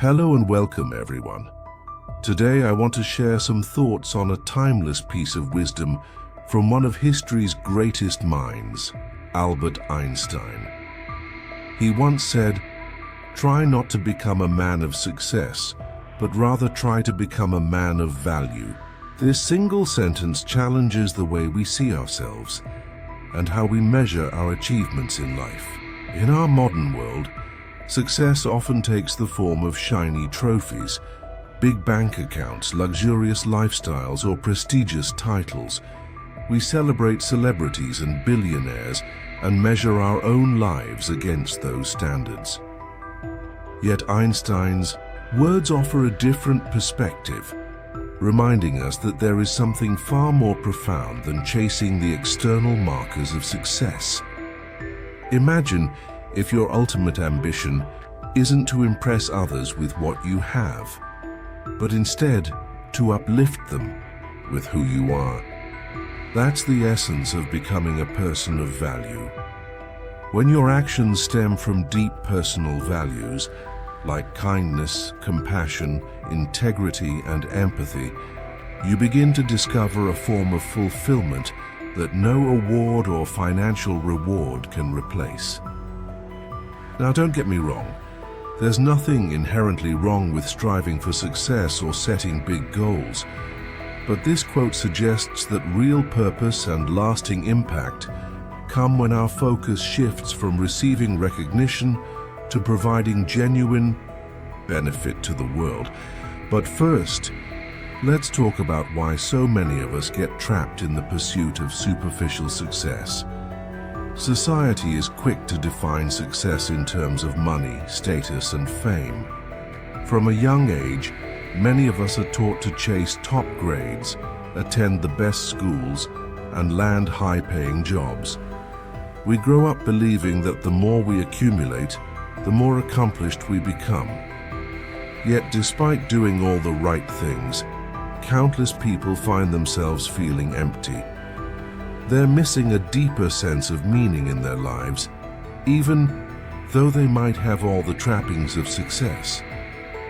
Hello and welcome, everyone. Today I want to share some thoughts on a timeless piece of wisdom from one of history's greatest minds, Albert Einstein. He once said, "Try not to become a man of success, but rather try to become a man of value." This single sentence challenges the way we see ourselves and how we measure our achievements in life. In our modern world, success often takes the form of shiny trophies, big bank accounts, luxurious lifestyles, or prestigious titles. We celebrate celebrities and billionaires and measure our own lives against those standards. Yet Einstein's words offer a different perspective, reminding us that there is something far more profound than chasing the external markers of success. Imagine if your ultimate ambition isn't to impress others with what you have, but instead to uplift them with who you are. That's the essence of becoming a person of value. When your actions stem from deep personal values, like kindness, compassion, integrity, and empathy, you begin to discover a form of fulfillment that no award or financial reward can replace. Now, don't get me wrong. There's nothing inherently wrong with striving for success or setting big goals. But this quote suggests that real purpose and lasting impact come when our focus shifts from receiving recognition to providing genuine benefit to the world. But first, let's talk about why so many of us get trapped in the pursuit of superficial success. Society is quick to define success in terms of money, status, and fame. From a young age, many of us are taught to chase top grades, attend the best schools, and land high-paying jobs. We grow up believing that the more we accumulate, the more accomplished we become. Yet, despite doing all the right things, countless people find themselves feeling empty. They're missing a deeper sense of meaning in their lives, even though they might have all the trappings of success.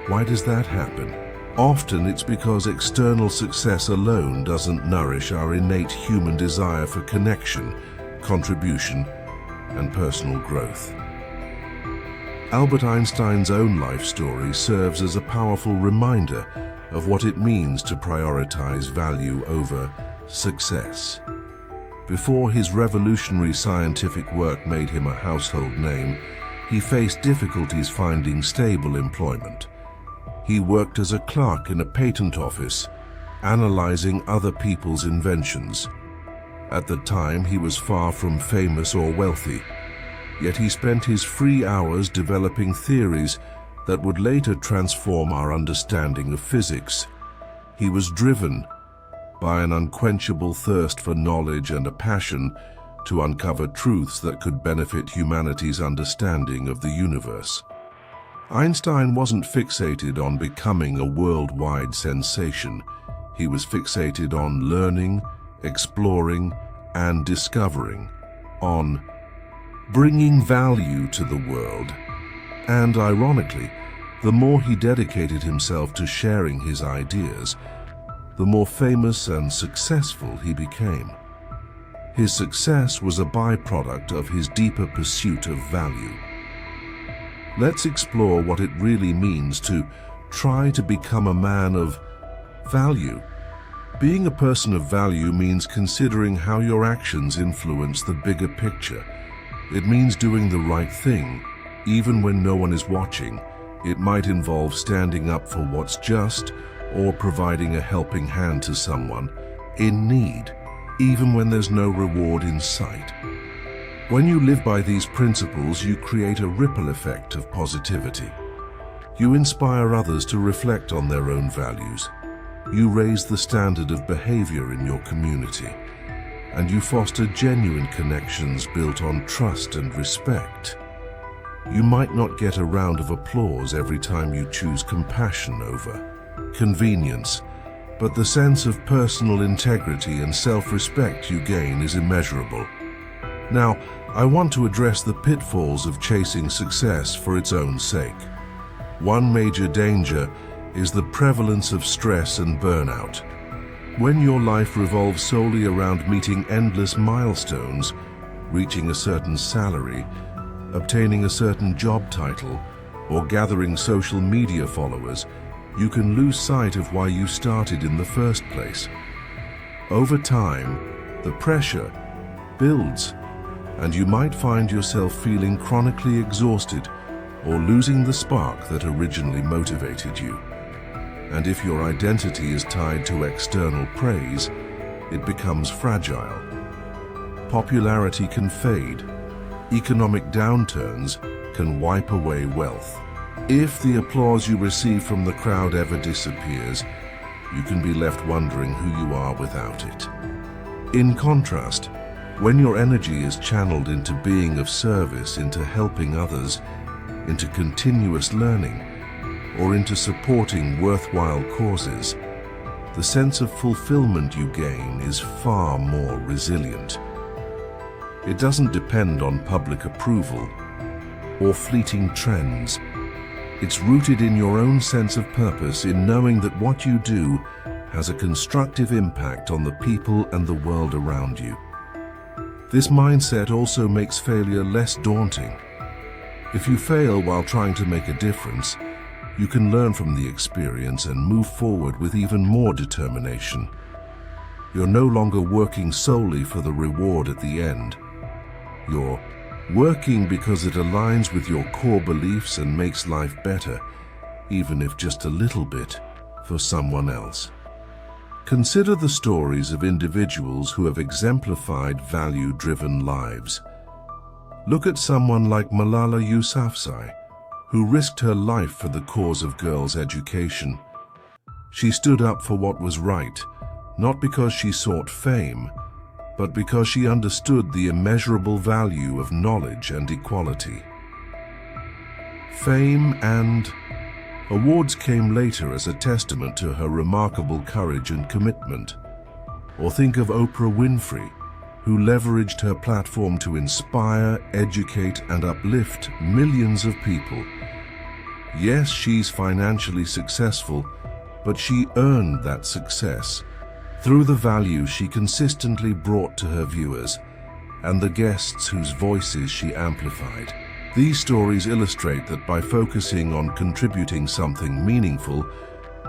Why does that happen? Often it's because external success alone doesn't nourish our innate human desire for connection, contribution, and personal growth. Albert Einstein's own life story serves as a powerful reminder of what it means to prioritize value over success. Before his revolutionary scientific work made him a household name, he faced difficulties finding stable employment. He worked as a clerk in a patent office, analyzing other people's inventions. At the time, he was far from famous or wealthy, yet he spent his free hours developing theories that would later transform our understanding of physics. He was driven by an unquenchable thirst for knowledge and a passion to uncover truths that could benefit humanity's understanding of the universe. Einstein wasn't fixated on becoming a worldwide sensation. He was fixated on learning, exploring, and discovering, on bringing value to the world. And ironically, the more he dedicated himself to sharing his ideas, the more famous and successful he became. His success was a byproduct of his deeper pursuit of value. Let's explore what it really means to try to become a man of value. Being a person of value means considering how your actions influence the bigger picture. It means doing the right thing, even when no one is watching. It might involve standing up for what's just, or providing a helping hand to someone in need, even when there's no reward in sight. When you live by these principles, you create a ripple effect of positivity. You inspire others to reflect on their own values. You raise the standard of behavior in your community, and you foster genuine connections built on trust and respect. You might not get a round of applause every time you choose compassion over convenience, but the sense of personal integrity and self-respect you gain is immeasurable. Now, I want to address the pitfalls of chasing success for its own sake. One major danger is the prevalence of stress and burnout. When your life revolves solely around meeting endless milestones, reaching a certain salary, obtaining a certain job title, or gathering social media followers, you can lose sight of why you started in the first place. Over time, the pressure builds, and you might find yourself feeling chronically exhausted or losing the spark that originally motivated you. And if your identity is tied to external praise, it becomes fragile. Popularity can fade. Economic downturns can wipe away wealth. If the applause you receive from the crowd ever disappears, you can be left wondering who you are without it. In contrast, when your energy is channeled into being of service, into helping others, into continuous learning, or into supporting worthwhile causes, the sense of fulfillment you gain is far more resilient. It doesn't depend on public approval or fleeting trends. It's rooted in your own sense of purpose, in knowing that what you do has a constructive impact on the people and the world around you. This mindset also makes failure less daunting. If you fail while trying to make a difference, you can learn from the experience and move forward with even more determination. You're no longer working solely for the reward at the end. You're working because it aligns with your core beliefs and makes life better, even if just a little bit, for someone else. Consider the stories of individuals who have exemplified value-driven lives. Look at someone like Malala Yousafzai, who risked her life for the cause of girls' education. She stood up for what was right, not because she sought fame, but because she understood the immeasurable value of knowledge and equality. Fame and awards came later as a testament to her remarkable courage and commitment. Or think of Oprah Winfrey, who leveraged her platform to inspire, educate, and uplift millions of people. Yes, she's financially successful, but she earned that success through the value she consistently brought to her viewers and the guests whose voices she amplified. These stories illustrate that by focusing on contributing something meaningful,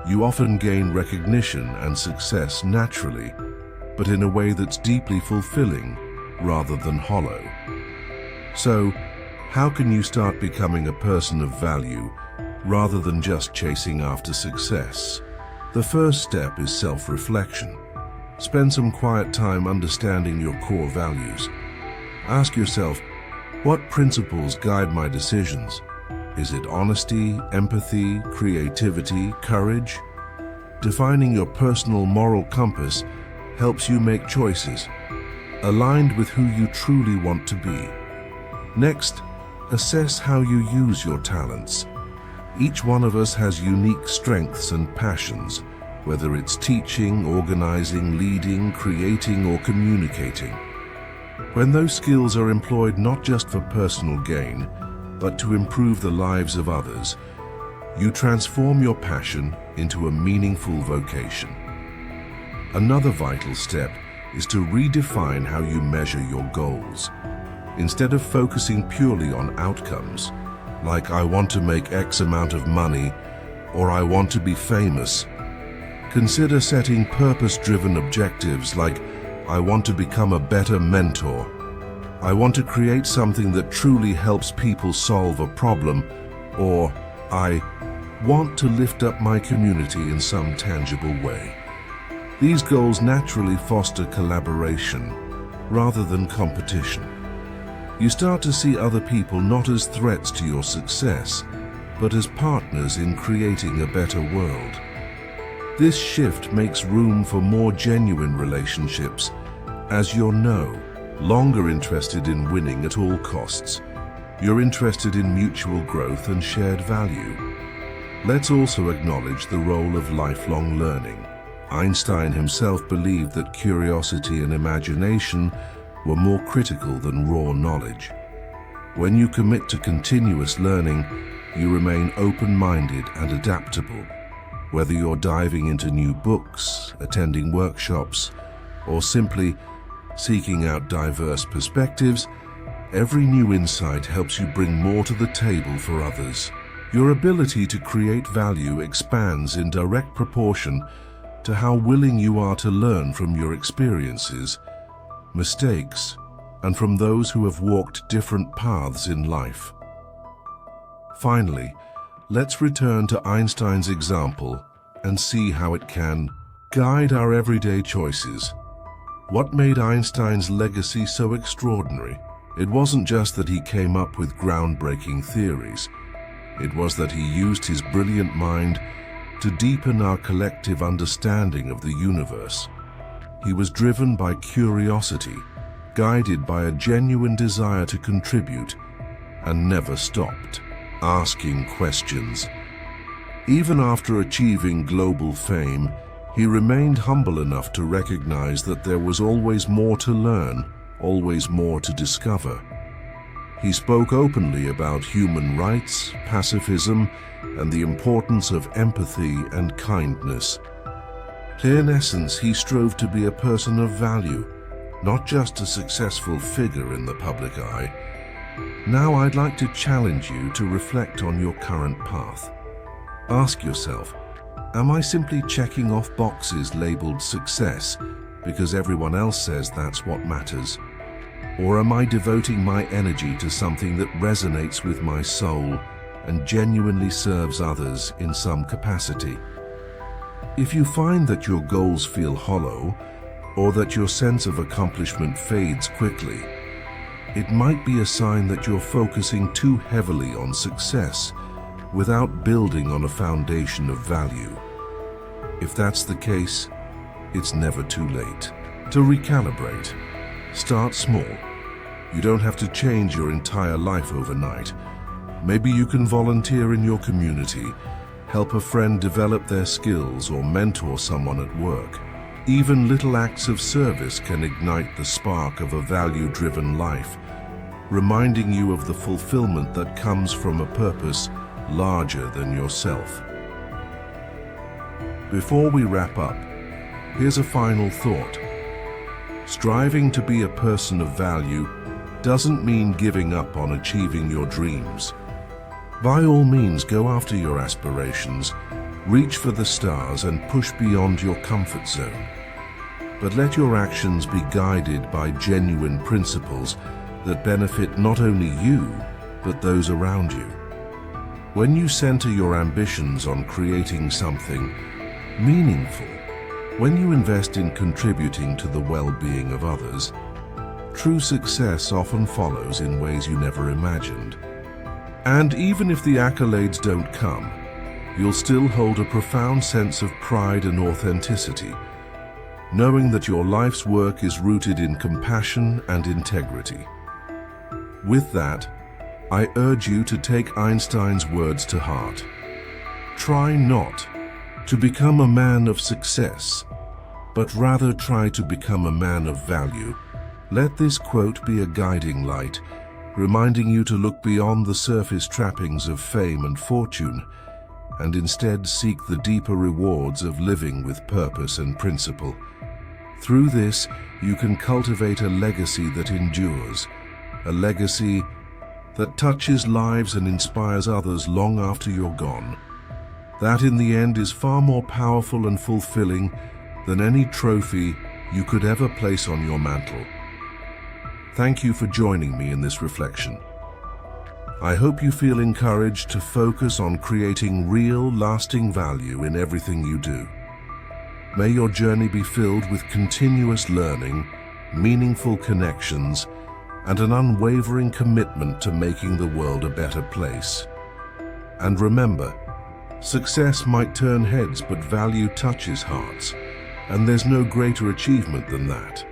you often gain recognition and success naturally, but in a way that's deeply fulfilling rather than hollow. So, how can you start becoming a person of value rather than just chasing after success? The first step is self-reflection. Spend some quiet time understanding your core values. Ask yourself, what principles guide my decisions? Is it honesty, empathy, creativity, courage? Defining your personal moral compass helps you make choices aligned with who you truly want to be. Next, assess how you use your talents. Each one of us has unique strengths and passions, whether it's teaching, organizing, leading, creating, or communicating. When those skills are employed not just for personal gain, but to improve the lives of others, you transform your passion into a meaningful vocation. Another vital step is to redefine how you measure your goals. Instead of focusing purely on outcomes, like I want to make X amount of money or I want to be famous, consider setting purpose-driven objectives like I want to become a better mentor, I want to create something that truly helps people solve a problem, or I want to lift up my community in some tangible way. These goals naturally foster collaboration rather than competition. You start to see other people not as threats to your success, but as partners in creating a better world. This shift makes room for more genuine relationships, as you're no longer interested in winning at all costs. You're interested in mutual growth and shared value. Let's also acknowledge the role of lifelong learning. Einstein himself believed that curiosity and imagination were more critical than raw knowledge. When you commit to continuous learning, you remain open-minded and adaptable. Whether you're diving into new books, attending workshops, or simply seeking out diverse perspectives, every new insight helps you bring more to the table for others. Your ability to create value expands in direct proportion to how willing you are to learn from your experiences, mistakes, and from those who have walked different paths in life. Finally, let's return to Einstein's example and see how it can guide our everyday choices. What made Einstein's legacy so extraordinary? It wasn't just that he came up with groundbreaking theories. It was that he used his brilliant mind to deepen our collective understanding of the universe. He was driven by curiosity, guided by a genuine desire to contribute, and never stopped asking questions. Even after achieving global fame, he remained humble enough to recognize that there was always more to learn, always more to discover. He spoke openly about human rights, pacifism, and the importance of empathy and kindness. In essence, he strove to be a person of value, not just a successful figure in the public eye. Now I'd like to challenge you to reflect on your current path. Ask yourself, am I simply checking off boxes labeled success because everyone else says that's what matters? Or am I devoting my energy to something that resonates with my soul and genuinely serves others in some capacity? If you find that your goals feel hollow, or that your sense of accomplishment fades quickly, it might be a sign that you're focusing too heavily on success without building on a foundation of value. If that's the case, it's never too late to recalibrate. Start small. You don't have to change your entire life overnight. Maybe you can volunteer in your community, help a friend develop their skills, or mentor someone at work. Even little acts of service can ignite the spark of a value-driven life, reminding you of the fulfillment that comes from a purpose larger than yourself. Before we wrap up, here's a final thought. Striving to be a person of value doesn't mean giving up on achieving your dreams. By all means, go after your aspirations, reach for the stars, and push beyond your comfort zone. But let your actions be guided by genuine principles that benefit not only you, but those around you. When you center your ambitions on creating something meaningful, when you invest in contributing to the well-being of others, true success often follows in ways you never imagined. And even if the accolades don't come, you'll still hold a profound sense of pride and authenticity, knowing that your life's work is rooted in compassion and integrity. With that, I urge you to take Einstein's words to heart. Try not to become a man of success, but rather try to become a man of value. Let this quote be a guiding light, reminding you to look beyond the surface trappings of fame and fortune, and instead seek the deeper rewards of living with purpose and principle. Through this, you can cultivate a legacy that endures, a legacy that touches lives and inspires others long after you're gone. That in the end is far more powerful and fulfilling than any trophy you could ever place on your mantle. Thank you for joining me in this reflection. I hope you feel encouraged to focus on creating real, lasting value in everything you do. May your journey be filled with continuous learning, meaningful connections, and an unwavering commitment to making the world a better place. And remember, success might turn heads, but value touches hearts, and there's no greater achievement than that.